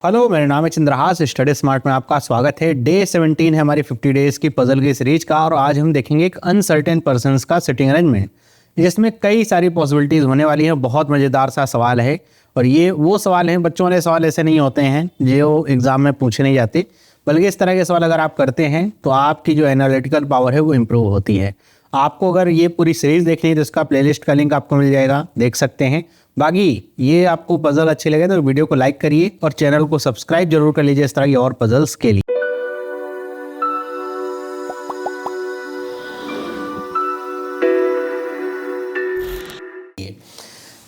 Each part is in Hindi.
हेलो, मेरा नाम है चंद्रहास। स्टडी स्मार्ट में आपका स्वागत है। डे 17 है हमारी 50 डेज की पजल की सीरीज का, और आज हम देखेंगे एक अनसर्टेन पर्सन्स का सिटिंग अरेंजमेंट, जिसमें कई सारी पॉसिबिलिटीज़ होने वाली हैं। बहुत मज़ेदार सा सवाल है, और ये वो सवाल हैं, बच्चों वाले सवाल ऐसे नहीं होते हैं जो एग्जाम में पूछे नहीं जाते, बल्कि इस तरह के सवाल अगर आप करते हैं तो आपकी जो एनालिटिकल पावर है वो इम्प्रूव होती है। आपको अगर ये पूरी सीरीज देखनी है तो इसका प्लेलिस्ट का लिंक आपको मिल जाएगा, देख सकते हैं। बाकी ये आपको पजल अच्छे लगे तो वीडियो को लाइक करिए और चैनल को सब्सक्राइब जरूर कर लीजिए इस तरह की और पजल्स के लिए।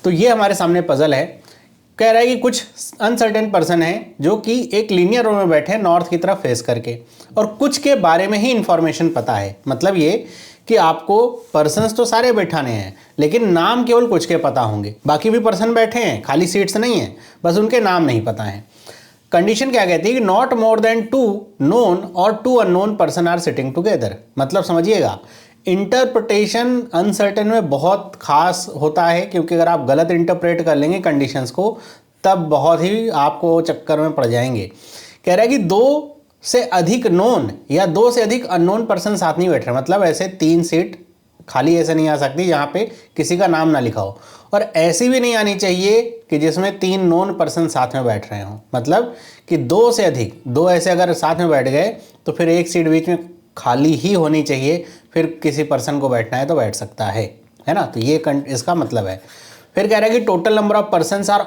तो ये हमारे सामने पजल है। कह रहा है कि कुछ अनसर्टेन पर्सन है जो कि एक लीनियर रो में बैठे हैं नॉर्थ की तरफ फेस करके, और कुछ के बारे में ही इंफॉर्मेशन पता है। मतलब ये कि आपको पर्सन्स तो सारे बैठाने हैं, लेकिन नाम केवल कुछ के पता होंगे। बाकी भी पर्सन बैठे हैं, खाली सीट्स नहीं है, बस उनके नाम नहीं पता हैं। कंडीशन क्या कहती है कि नॉट मोर देन 2 नोन और 2 unknown person are sitting together. मतलब समझिएगा, इंटरप्रिटेशन अनसर्टेन में बहुत खास होता है, क्योंकि अगर आप गलत इंटरप्रेट कर लेंगे कंडीशंस को तब बहुत ही आपको चक्कर में पड़ जाएंगे। कह रहा है कि 2 से अधिक नोन या 2 से अधिक अननोन पर्सन साथ नहीं बैठ रहे। मतलब ऐसे 3 सीट खाली ऐसे नहीं आ सकती जहाँ पे किसी का नाम ना लिखा हो, और ऐसी भी नहीं आनी चाहिए कि जिसमें 3 नोन पर्सन साथ में बैठ रहे हों। मतलब कि 2 से अधिक, 2 ऐसे अगर साथ में बैठ गए तो फिर एक सीट बीच में खाली ही होनी चाहिए, फिर किसी पर्सन को बैठना है तो बैठ सकता है ना। तो ये इसका मतलब है। फिर कह रहा है कि total number of person are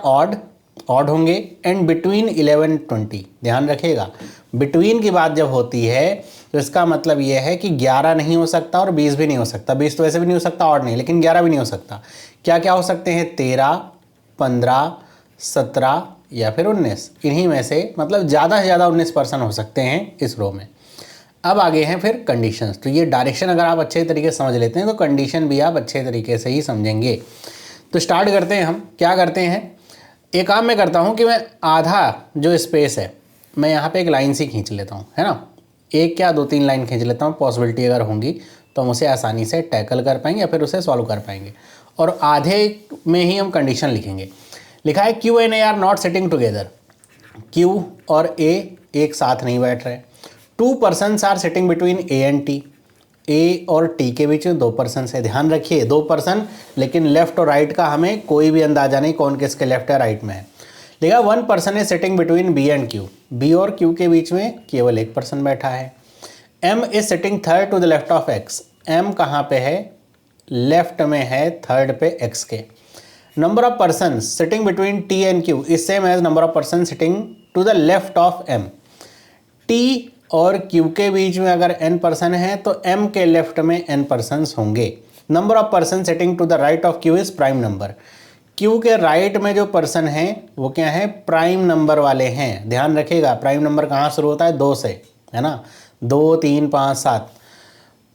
odd होंगे एंड बिटवीन 11 20। ध्यान रखिएगा, बिटवीन की बात जब होती है तो इसका मतलब यह है कि 11 नहीं हो सकता और 20 भी नहीं हो सकता। 20 तो ऐसे भी नहीं हो सकता, ऑड नहीं, लेकिन 11 भी नहीं हो सकता। क्या क्या हो सकते हैं? 13, 15, 17 या फिर 19। इन्हीं में से मतलब ज़्यादा से ज़्यादा 19 पर्सन हो सकते हैं इस रो में। अब आगे हैं फिर कंडीशंस। तो ये डायरेक्शन अगर आप अच्छे तरीके से समझ लेते हैं तो कंडीशन भी आप अच्छे तरीके से ही समझेंगे। तो स्टार्ट करते हैं। हम क्या करते हैं, एक काम मैं करता हूँ कि मैं आधा जो स्पेस है मैं यहाँ पे एक लाइन से खींच लेता हूँ, है ना। एक क्या 2-3 लाइन खींच लेता हूँ। पॉसिबिलिटी अगर होंगी तो हम उसे आसानी से टैकल कर पाएंगे या फिर उसे सॉल्व कर पाएंगे। और आधे में ही हम कंडीशन लिखेंगे। लिखा है Q and A are not sitting together. Q और ए एक साथ नहीं बैठ रहे। 2 person are sitting between A and T. A और टी के बीच में 2 पर्सन है। ध्यान रखिए 2 पर्सन, लेकिन लेफ्ट और राइट का हमें कोई भी अंदाजा नहीं कौन किसके लेफ्ट या राइट में है। देखा 1 पर्सन है sitting between B and Q. B और क्यू के बीच में केवल एक पर्सन बैठा है। M is sitting third to the left of X. M कहाँ पे है? लेफ्ट में है, थर्ड पे एक्स के। Number of person sitting between T and Q is same as number of person sitting to the left of M. T और क्यू के बीच में अगर n पर्सन है तो m के लेफ्ट में n पर्सन होंगे। Number of person sitting to the right of q is prime number. q के राइट में जो पर्सन है वो क्या है? प्राइम नंबर वाले हैं। ध्यान रखिएगा, प्राइम नंबर कहाँ शुरू होता है? 2 से, है ना। 2, 3, 5, 7।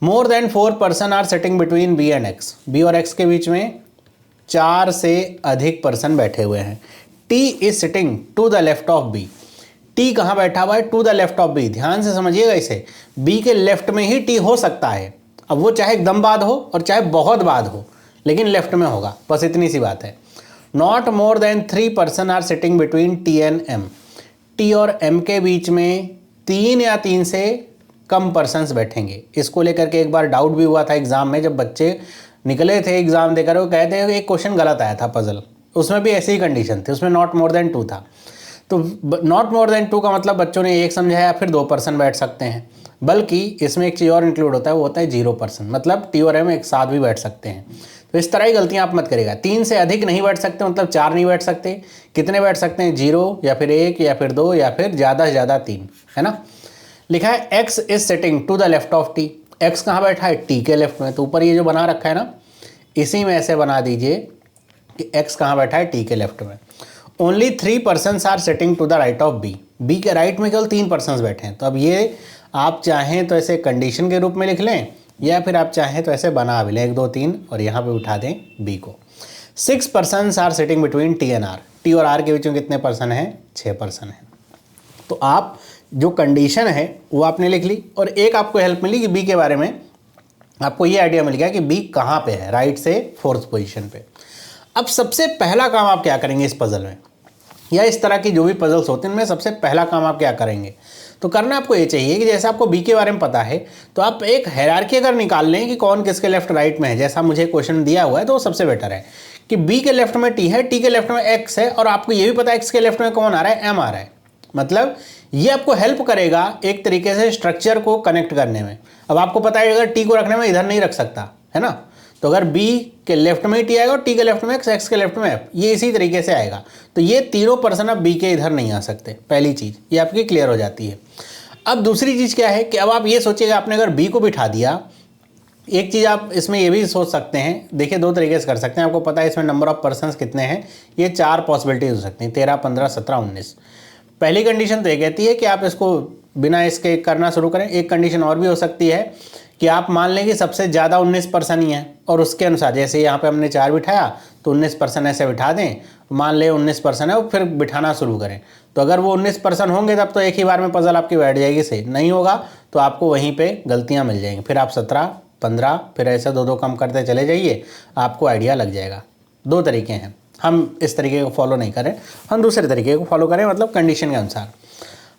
More than 4 person are sitting between b and x। b और x के बीच में 4 से अधिक पर्सन बैठे हुए हैं। t is sitting to the left of b। T कहाँ बैठा हुआ है? To the left of B. ध्यान से समझिएगा इसे, बी के लेफ्ट में ही टी हो सकता है। अब वो चाहे एकदम बाद हो और चाहे बहुत बाद हो, लेकिन लेफ्ट में होगा, बस इतनी सी बात है। Not more than 3 person are sitting between T and M. T और एम के बीच में 3 या 3 से कम पर्सन्स बैठेंगे। इसको लेकर के एक बार डाउट भी हुआ था एग्जाम में, जब बच्चे निकले थे एग्जाम देकर, वो कहते हैं एक क्वेश्चन गलत आया था पजल, उसमें भी ऐसी ही कंडीशन थी, उसमें नॉट मोर देन 2 था। तो नॉट मोर देन 2 का मतलब बच्चों ने एक समझाया, फिर 2 पर्सन बैठ सकते हैं। बल्कि इसमें एक चीज़ और इंक्लूड होता है, वो होता है 0 पर्सन। मतलब टी और एम एक साथ भी बैठ सकते हैं। तो इस तरह की गलतियां आप मत करिएगा। 3 से अधिक नहीं बैठ सकते, मतलब 4 नहीं बैठ सकते। कितने बैठ सकते हैं? 0 या फिर 1 या फिर 2 या फिर ज़्यादा से ज़्यादा 3, है ना। लिखा है X is sitting to the left of T. X कहाँ बैठा है? टी के लेफ्ट में। तो ऊपर ये जो बना रखा है ना, इसी में ऐसे बना दीजिए कि एक्स कहाँ बैठा है? टी के लेफ्ट में। Only 3 persons are sitting to the right of B. B के राइट में केवल 3 पर्सन्स बैठे हैं। तो अब ये आप चाहें तो ऐसे कंडीशन के रूप में लिख लें, या फिर आप चाहें तो ऐसे बना भी लें 1, 2, 3 और यहाँ पे उठा दें बी को। 6 persons are sitting between T and R. T और आर के बीच में कितने पर्सन हैं? 6 पर्सन हैं। तो आप जो कंडीशन है वो आपने लिख ली, और एक आपको हेल्प मिली कि बी के बारे में आपको ये आइडिया मिल गया कि बी कहाँ पे है, राइट से 4th पोजीशन पे। अब सबसे पहला काम आप क्या करेंगे इस पजल में? या इस तरह की जो भी पजल्स होते हैं, इनमें सबसे पहला काम आप क्या करेंगे, तो करना आपको ये चाहिए कि जैसे आपको बी के बारे में पता है तो आप एक हायरार्की अगर निकाल लें कि कौन किसके लेफ्ट राइट में है, जैसा मुझे क्वेश्चन दिया हुआ है तो वो सबसे बेटर है कि बी के लेफ्ट में टी है, टी के लेफ्ट में एक्स है, और आपको ये भी पता है एक्स के लेफ्ट में कौन आ रहा है, एम आ रहा है। मतलब ये आपको हेल्प करेगा एक तरीके से स्ट्रक्चर को कनेक्ट करने में। अब आपको पता है अगर टी को रखने में इधर नहीं रख सकता है ना, तो अगर बी के लेफ्ट में टी आएगा और टी के लेफ्ट में एक्स, एक्स के लेफ्ट में एफ, ये इसी तरीके से आएगा। तो ये तीनों पर्सन अब बी के इधर नहीं आ सकते, पहली चीज़ ये आपकी क्लियर हो जाती है। अब दूसरी चीज़ क्या है कि अब आप ये सोचिएगा आपने अगर बी को बिठा दिया, एक चीज़ आप इसमें ये भी सोच सकते हैं, देखिए दो तरीके से कर सकते हैं, आपको पता है इसमें नंबर ऑफ पर्सन्स कितने हैं, ये 4 पॉसिबिलिटीज हो सकती हैं, 13, 15, 17, 19। पहली कंडीशन तो ये कहती है कि आप इसको बिना इसके करना शुरू करें। एक कंडीशन और भी हो सकती है कि आप मान लें कि सबसे ज़्यादा 19 पर्सन ही हैं, और उसके अनुसार जैसे यहाँ पे हमने 4 बिठाया तो 19 पर्सन ऐसे बिठा दें, मान लें 19 पर्सन है और फिर बिठाना शुरू करें। तो अगर वो 19 पर्सन होंगे तब तो एक ही बार में पजल आपकी बैठ जाएगी, सही नहीं होगा तो आपको वहीं पर गलतियाँ मिल जाएंगी, फिर आप 17, 15 फिर ऐसे 2-2 कम करते चले जाइए, आपको आइडिया लग जाएगा। 2 तरीके हैं, हम इस तरीके को फॉलो नहीं करें, हम दूसरे तरीके को फॉलो करें, मतलब कंडीशन के अनुसार।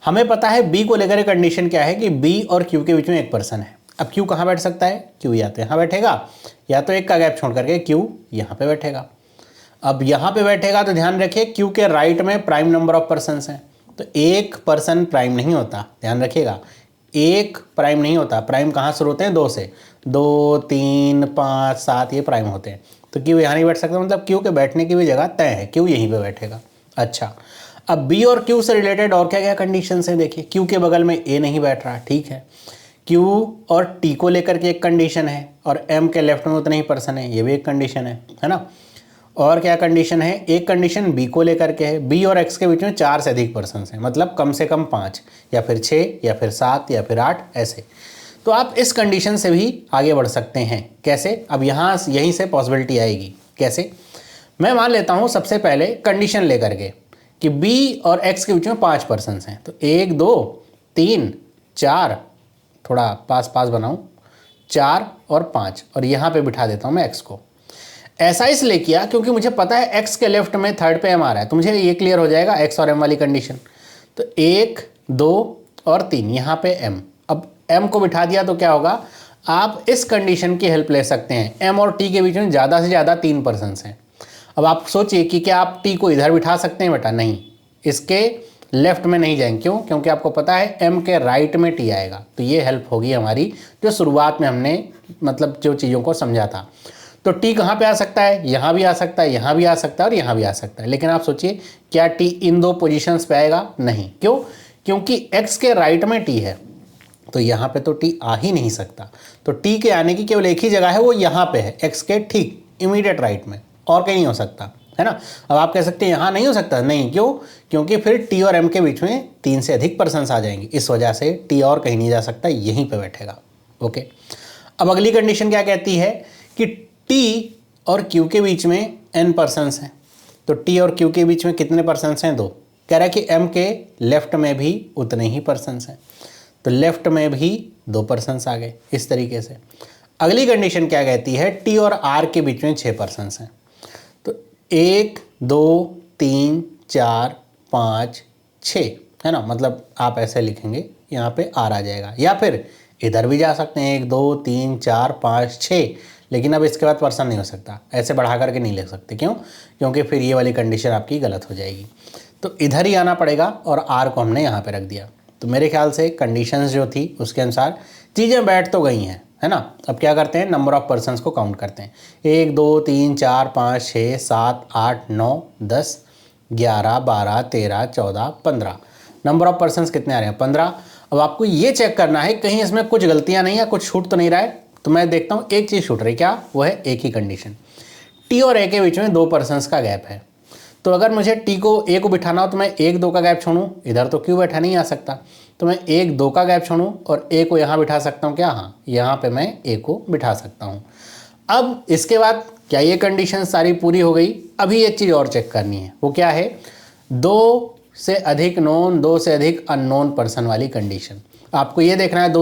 हमें पता है बी को लेकर कंडीशन क्या है कि बी और क्यू के बीच में एक पर्सन है। अब क्यू कहाँ बैठ सकता है, क्यू या तो यहाँ बैठेगा या तो एक का गैप छोड़ करके क्यू यहाँ पे बैठेगा। अब यहाँ पे बैठेगा तो ध्यान रखिए क्यू के राइट में प्राइम नंबर ऑफ पर्सन्स हैं, तो एक पर्सन प्राइम नहीं होता, ध्यान रखिएगा, एक प्राइम नहीं होता। प्राइम कहाँ शुरू होते हैं, 2 से, 2, 3, 5, 7 ये प्राइम होते हैं। तो क्यू यहाँ नहीं बैठ सकता, मतलब क्यू के बैठने की भी जगह तय है, क्यू यहीं पे बैठेगा। अच्छा, अब बी और क्यू से रिलेटेड और क्या क्या कंडीशन है, देखिए क्यू के बगल में ए नहीं बैठ रहा, ठीक है, क्यू और टी को लेकर के एक कंडीशन है, और एम के लेफ्ट में उतने ही पर्सन है, ये भी एक कंडीशन है ना। और क्या कंडीशन है, एक कंडीशन बी को लेकर के है, बी और एक्स के बीच में 4 से अधिक पर्सन हैं, मतलब कम से कम 5 या फिर 6 या फिर 7 या फिर 8 ऐसे। तो आप इस कंडीशन से भी आगे बढ़ सकते हैं। कैसे, अब यहाँ यहीं से पॉसिबिलिटी आएगी। कैसे, मैं मान लेता हूँ सबसे पहले कंडीशन लेकर के कि बी और एक्स के बीच में 5 पर्सन हैं, तो 1, 2, 3, 4, थोड़ा पास पास बनाऊँ, 4 और 5, और यहाँ पे बिठा देता हूँ मैं एक्स को। ऐसा इसलिए किया क्योंकि मुझे पता है एक्स के लेफ्ट में थर्ड पे एम आ रहा है, तो मुझे ये क्लियर हो जाएगा एक्स और एम वाली कंडीशन। तो 1, 2 और 3 यहाँ पे एम। अब एम को बिठा दिया तो क्या होगा, आप इस कंडीशन की हेल्प ले सकते हैं, एम और टी के बीच में ज़्यादा से ज़्यादा 3 पर्सन हैं। अब आप सोचिए कि क्या आप टी को इधर बिठा सकते हैं, बेटा नहीं, इसके लेफ्ट में नहीं जाएंगे, क्यों, क्योंकि आपको पता है एम के राइट में टी आएगा। तो ये हेल्प होगी हमारी जो शुरुआत में हमने मतलब जो चीज़ों को समझा था। तो टी कहाँ पे आ सकता है, यहाँ भी आ सकता है, यहाँ भी आ सकता है और यहाँ भी आ सकता है, लेकिन आप सोचिए क्या टी इन 2 पोजीशंस पे आएगा, नहीं, क्यों, क्योंकि एक्स के राइट में टी है, तो यहाँ पे तो टी आ ही नहीं सकता। तो टी के आने की केवल एक ही जगह है, वो यहाँ पे है, एक्स के ठीक इमीडिएट राइट में, और कहीं नहीं हो सकता, है ना। अब आप कह सकते हैं यहाँ नहीं हो सकता, नहीं, क्यों, क्योंकि फिर टी और एम के बीच में 3 से अधिक पर्सन आ जाएंगे, इस वजह से टी और कहीं नहीं जा सकता, यहीं पे बैठेगा। ओके, अब अगली कंडीशन क्या कहती है कि टी और क्यू के बीच में n पर्सन्स हैं, तो टी और क्यू के बीच में कितने पर्सन्स हैं, 2। कह रहा है कि एम के लेफ्ट में भी उतने ही पर्सन्स हैं, तो लेफ्ट में भी 2 पर्सन्स आ गए, इस तरीके से। अगली कंडीशन क्या कहती है, टी और आर के बीच में 6 पर्सन्स हैं, तो 1, 2, 3, 4, 5, 6, है ना, मतलब आप ऐसे लिखेंगे, यहाँ पे आर आ जाएगा, या फिर इधर भी जा सकते हैं, 1, 2, 3, 4, 5, 6, लेकिन अब इसके बाद पर्सन नहीं हो सकता, ऐसे बढ़ा करके नहीं लिख सकते, क्यों, क्योंकि फिर ये वाली कंडीशन आपकी गलत हो जाएगी। तो इधर ही आना पड़ेगा, और आर को हमने यहाँ पे रख दिया। तो मेरे ख्याल से कंडीशंस जो थी उसके अनुसार चीज़ें बैठ तो गई हैं, है ना। अब क्या करते हैं, नंबर ऑफ पर्सन्स को काउंट करते हैं, 1, 2, 3, 4, 5, 6, 7, 8, 9, 10, 11, 12, 13, 14, 15, नंबर ऑफ पर्सन्स कितने आ रहे हैं, 15। अब आपको ये चेक करना है कहीं इसमें कुछ गलतियाँ नहीं है, कुछ छूट तो नहीं रहा है। तो मैं देखता हूँ एक चीज़ छूट रही, क्या, वो है एक ही कंडीशन, टी और ए के बीच में 2 पर्सन्स का गैप है। तो अगर मुझे टी को ए को बिठाना हो तो मैं 1, 2 का गैप छोड़ूं, इधर तो क्यों बैठा नहीं आ सकता, तो मैं 1, 2 का गैप छोड़ूं और ए को यहाँ बिठा सकता हूँ, क्या, हाँ, यहाँ पे मैं ए को बिठा सकता हूँ। अब इसके बाद क्या ये कंडीशन सारी पूरी हो गई, अभी एक चीज़ और चेक करनी है, वो क्या है, 2 से अधिक नोन, 2 से अधिक अननोन पर्सन वाली कंडीशन। आपको ये देखना है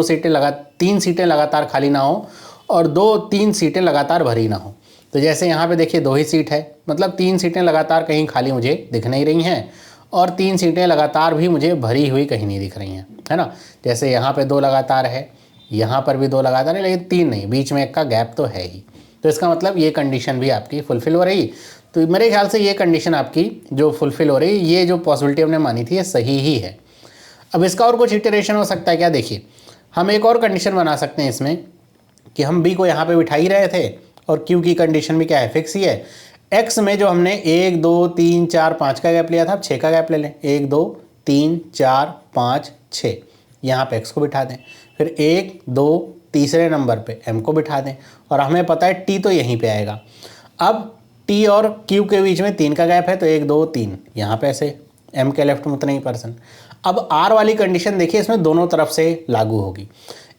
3 सीटें लगातार खाली ना हो और 2-3 सीटें लगातार भरी ना हो। तो जैसे यहाँ पे देखिए 2 ही सीट है, मतलब 3 सीटें लगातार कहीं खाली मुझे दिख नहीं रही हैं, और 3 सीटें लगातार भी मुझे भरी हुई कहीं नहीं दिख रही हैं, है ना। जैसे यहाँ पे 2 लगातार है, यहाँ पर भी 2 लगातार है, लेकिन 3 नहीं, बीच में एक का गैप तो है ही। तो इसका मतलब ये कंडीशन भी आपकी फुलफिल हो रही। तो मेरे ख्याल से ये कंडीशन आपकी जो फुलफिल हो रही, ये जो पॉसिबिलिटी हमने मानी थी ये सही ही है। अब इसका और कुछ इटरेशन हो सकता है क्या, देखिए हम एक और कंडीशन बना सकते हैं इसमें कि हम बी को यहाँ पे बिठा ही रहे थे और क्यू की कंडीशन भी क्या है, फिक्स ही है। एक्स में जो हमने 1 2 3 4 5 का गैप लिया था, अब 6 का गैप ले लें। 1 2 3 4 5 6, यहाँ पे एक्स को बिठा दें। फिर 1 2 तीसरे नंबर पे एम को बिठा दें, और हमें पता है टी तो यहीं पे आएगा। अब टी और क्यू के बीच में 3 का गैप है, तो 1 2 3 यहाँ पे ऐसे एम के लेफ्ट में उतने ही पर्सन। अब आर वाली कंडीशन देखिए इसमें दोनों तरफ से लागू होगी।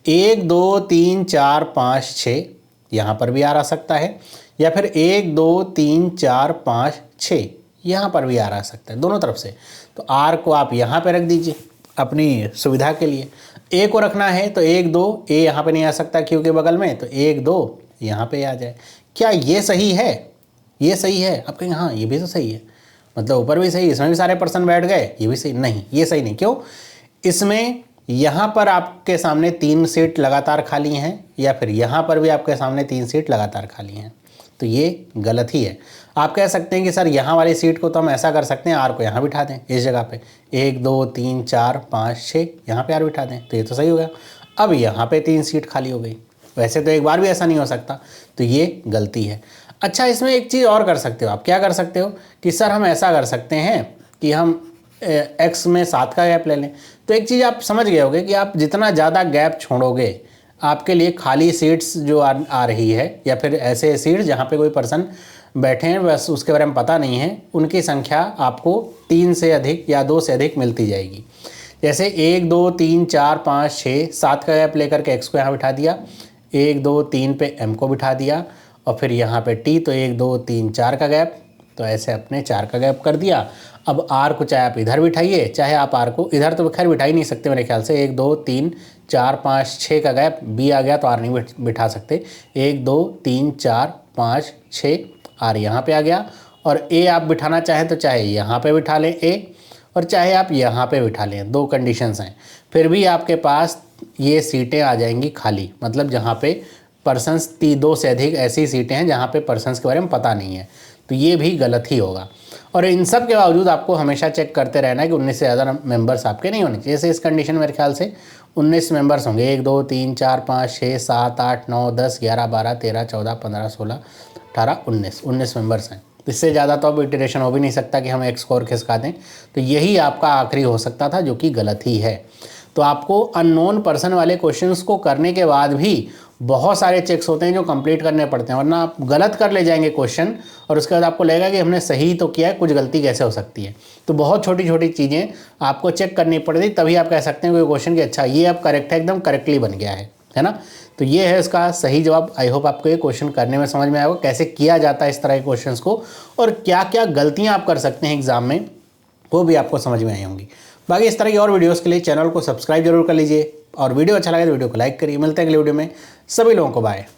1 2 3 4 5 6, यहाँ पर भी आर आ सकता है, या फिर 1 2 3 4 5 6 यहाँ पर भी आर आ सकता है, दोनों तरफ से। तो आर को आप यहाँ पे रख दीजिए अपनी सुविधा के लिए। ए को रखना है तो 1 2, ए यहाँ पे नहीं आ सकता क्यू के बगल में, तो 1 2 यहाँ पे आ जाए। क्या ये सही है? ये सही है? आप कहेंगे हाँ ये भी तो सही है, मतलब ऊपर भी सही, इसमें भी सारे पर्सन बैठ गए, ये भी सही। नहीं, ये सही नहीं। क्यों? इसमें यहाँ पर आपके सामने 3 सीट लगातार खाली हैं, या फिर यहाँ पर भी आपके सामने 3 सीट लगातार खाली हैं, तो ये गलत ही है। आप कह सकते हैं कि सर यहाँ वाली सीट को तो हम ऐसा कर सकते हैं, आर को यहाँ बिठा दें इस जगह पे, 1 2 3 4 5 6 यहाँ पे आर बिठा दें, तो ये तो सही हो गया। अब यहाँ पे 3 सीट खाली हो गई। वैसे तो एक बार भी ऐसा नहीं हो सकता, तो ये गलती है। अच्छा, इसमें एक चीज़ और कर सकते हो आप। क्या कर सकते हो कि सर हम ऐसा कर सकते हैं कि हम एक्स में 7 का गैप ले लें। तो एक चीज़ आप समझ गए होगे कि आप जितना ज़्यादा गैप छोड़ोगे, आपके लिए खाली सीट्स जो आ रही है, या फिर ऐसे सीट्स जहाँ पे कोई पर्सन बैठे हैं बस उसके बारे में पता नहीं है, उनकी संख्या आपको 3 से अधिक या 2 से अधिक मिलती जाएगी। जैसे 1 2 3 4 5 6 7 का गैप लेकर के एक्स को यहाँ बिठा दिया, 1 2 3 पे एम को बिठा दिया, और फिर यहाँ पे टी, तो 1 2 3 4 का गैप, तो ऐसे अपने 4 का गैप कर दिया। अब आर को चाहे आप इधर बिठाइए, चाहे आप आर को इधर तो खैर बिठा ही नहीं सकते मेरे ख्याल से। 1 2 3 4 5 6 का गैप, बी आ गया तो आर नहीं बिठा सकते। 1 2 3 4 5 6, आर यहाँ पे आ गया। और ए आप बिठाना चाहें तो चाहे यहाँ पे बिठा लें ए, और चाहे आप यहाँ पे बिठा लें। 2 कंडीशंस हैं। फिर भी आपके पास ये सीटें आ जाएंगी खाली, मतलब जहाँ पे पर्सन्स 2 से अधिक ऐसी सीटें हैं जहाँ पे पर्सन्स के बारे में पता नहीं है, तो ये भी गलत ही होगा। और इन सब के बावजूद आपको हमेशा चेक करते रहना है कि 19 से ज़्यादा मेंबर्स आपके नहीं होने चाहिए। जैसे इस कंडीशन मेरे ख्याल से 19 मेंबर्स होंगे। 1 2 3 4 5 6 7 8 9 10 11 12 13 14 15 16 18 19 मेंबर्स हैं। इससे ज़्यादा तो अब इटरेशन हो भी नहीं सकता कि हम एक स्कोर खिसका दें। तो यही आपका आखिरी हो सकता था, जो कि गलत ही है। तो आपको अननोन पर्सन वाले क्वेश्चंस को करने के बाद भी बहुत सारे चेक्स होते हैं जो कंप्लीट करने पड़ते हैं, वरना आप गलत कर ले जाएंगे क्वेश्चन और उसके बाद आपको लगेगा कि हमने सही तो किया है, कुछ गलती कैसे हो सकती है। तो बहुत छोटी छोटी चीज़ें आपको चेक करनी पड़ती, तभी आप कह सकते हैं कोई क्वेश्चन कि अच्छा ये अब करेक्ट है, एकदम करेक्टली बन गया है ना। तो ये है इसका सही जवाब। आई होप आपको ये क्वेश्चन करने में समझ में आएगा कैसे किया जाता है इस तरह के क्वेश्चंस को, और क्या क्या गलतियाँ आप कर सकते हैं एग्जाम में, वो भी आपको समझ में आई होंगी। बाकी इस तरह की और वीडियोस के लिए चैनल को सब्सक्राइब जरूर कर लीजिए, और वीडियो अच्छा लगे तो वीडियो को लाइक करिए। मिलते हैं अगले वीडियो में। सभी लोगों को बाय।